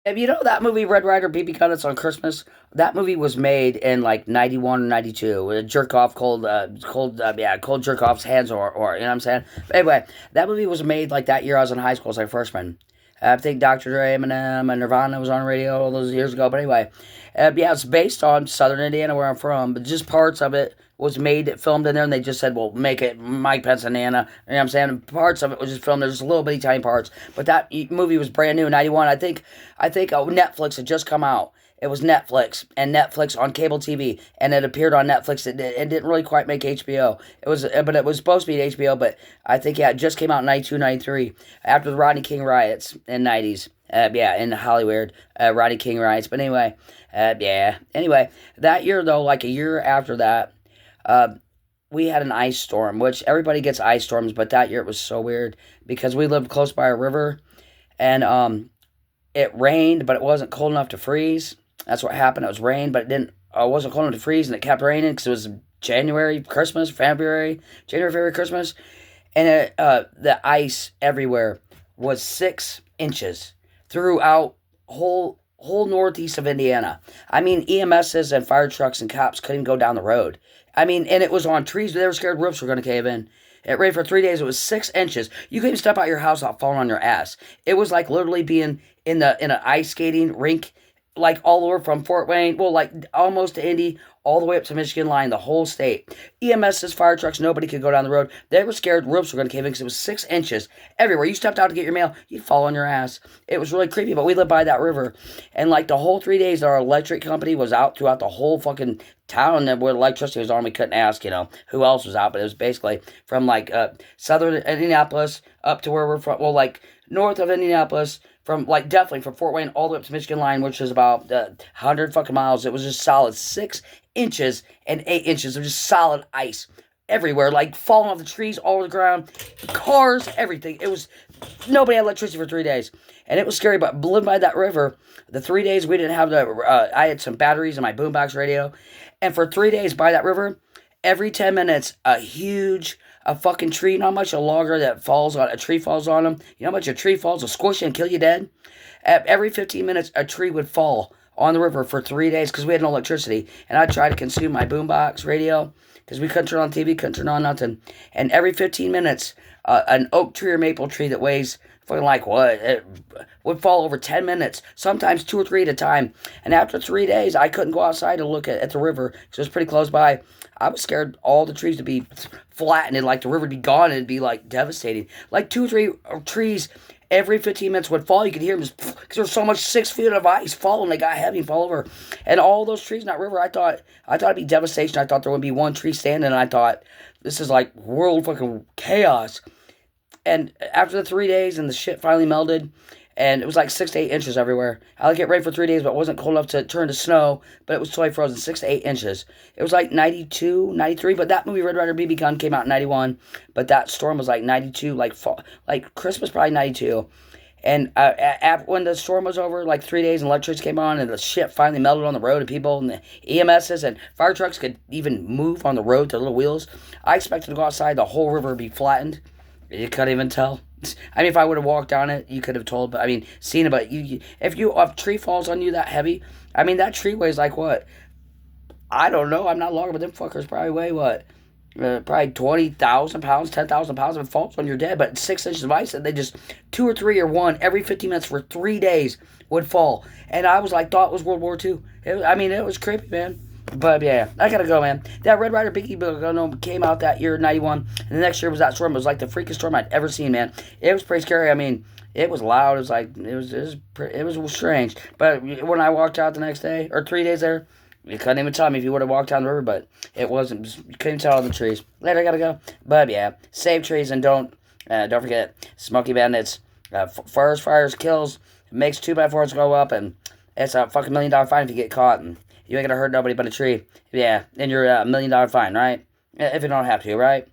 Have you know that movie Red Ryder BB gun that's on Christmas? That movie was made in like 91 or 92. Jerk off cold jerk off's hands or you know what I'm saying? But anyway, that movie was made like that year I was in high school as a freshman. I think Dr. Dre, Eminem, and Nirvana was on radio all those years ago. But anyway, yeah, it's based on Southern Indiana where I'm from, but just parts of it was made, filmed in there, and they just said, well, make it Mike Pence, Indiana. You know what I'm saying? Parts of it was just filmed. There's just little bitty tiny parts. But that movie was brand new in 91. I think Netflix had just come out. It was Netflix and Netflix on cable TV, and it appeared on Netflix. It didn't really quite make HBO. But it was supposed to be HBO. But I think yeah, it just came out in 92, 93 after the Rodney King riots in '90s. Yeah, in Hollywood, Rodney King riots. But anyway, yeah. Anyway, that year though, like a year after that, uh, we had an ice storm, which everybody gets ice storms, but that year it was so weird because we lived close by a river, and it rained, but it wasn't cold enough to freeze. That's what happened. It was rain, but it didn't. It wasn't cold enough to freeze, and it kept raining because it was January, Christmas, February, January, February, Christmas, and the ice everywhere was 6 inches throughout whole northeast of Indiana. I mean, EMSs and fire trucks and cops couldn't go down the road. I mean, and it was on trees. They were scared roofs were going to cave in. It rained for 3 days. It was 6 inches. You couldn't even step out your house without falling on your ass. It was like literally being in an ice skating rink, like all over from Fort Wayne, well, like almost to Indy, all the way up to Michigan line, the whole state. EMS's, fire trucks, nobody could go down the road. They were scared roofs were going to cave in because it was 6 inches everywhere. You stepped out to get your mail, you'd fall on your ass. It was really creepy, but we lived by that river. And like the whole 3 days, our electric company was out throughout the whole fucking town and where electricity was on. We couldn't ask, who else was out, but it was basically from like southern Indianapolis up to where we're from. Well, like north of Indianapolis, from like definitely from Fort Wayne all the way up to Michigan line, which is about 100 fucking miles. It was just solid 6 inches and 8 inches of just solid ice everywhere, like falling off the trees all over the ground, cars, everything. It was nobody had electricity for 3 days, and it was scary. But living by that river, the 3 days we didn't have the. I had some batteries in my boombox radio, and for 3 days by that river, every 10 minutes, a fucking tree, not much a logger that falls on a tree falls on them. You know how much a tree falls, will squish you and kill you dead. At every 15 minutes, a tree would fall on the river for 3 days because we had no electricity, and I'd try to consume my boombox radio because we couldn't turn on TV, couldn't turn on nothing. And every 15 minutes, an oak tree or maple tree that weighs fucking like what? It would fall over 10 minutes, sometimes two or three at a time. And after 3 days, I couldn't go outside to look at the river because it was pretty close by. I was scared all the trees to be flattened and like the river would be gone and it'd be like devastating. Like two or three trees every 15 minutes would fall. You could hear them just because there's so much 6 feet of ice falling. They got heavy and fall over. And all those trees in that river, I thought it'd be devastation. I thought there would be one tree standing. And I thought this is like world fucking chaos. And after the 3 days and the shit finally melted, and it was like 6 to 8 inches everywhere. I let it rain for 3 days, but it wasn't cold enough to turn to snow, but it was totally frozen, 6 to 8 inches. It was like 92, 93. But that movie Red Ryder BB Gun came out in 91, but that storm was like 92, like fall, like Christmas probably 92. And when the storm was over, like 3 days, and electricity came on, and the shit finally melted on the road, and people and the EMSs and fire trucks could even move on the road, their little wheels. I expected to go outside, the whole river would be flattened. You couldn't even tell. I mean, if I would have walked down it, you could have told. But I mean, seen it. But if a tree falls on you that heavy, I mean, that tree weighs like what? I don't know. I'm not longer, but them fuckers probably weigh what? Probably 20,000 pounds, 10,000 pounds. If it falls on your dead, but 6 inches of ice, and they just two or three or one every 15 minutes for 3 days would fall. And I was like, thought it was World War II. It was creepy, man. But yeah, I gotta go, man. That Red Ryder Biggie Book came out that year, 91, and the next year was that storm. It was like the freakiest storm I'd ever seen, man. It was pretty scary. I mean, it was loud. It was like it was strange. But when I walked out the next day or 3 days there, you couldn't even tell me if you would have walked down the river. But it wasn't. You couldn't tell all the trees. Later, I gotta go. But yeah, save trees and don't forget Smoky Bandits. Forest fires kills. It makes 2x4s go up, and it's a fucking $1 million fine if you get caught. And you ain't gonna hurt nobody but a tree. Yeah, and you're $1 million fine, right? If you don't have to, right?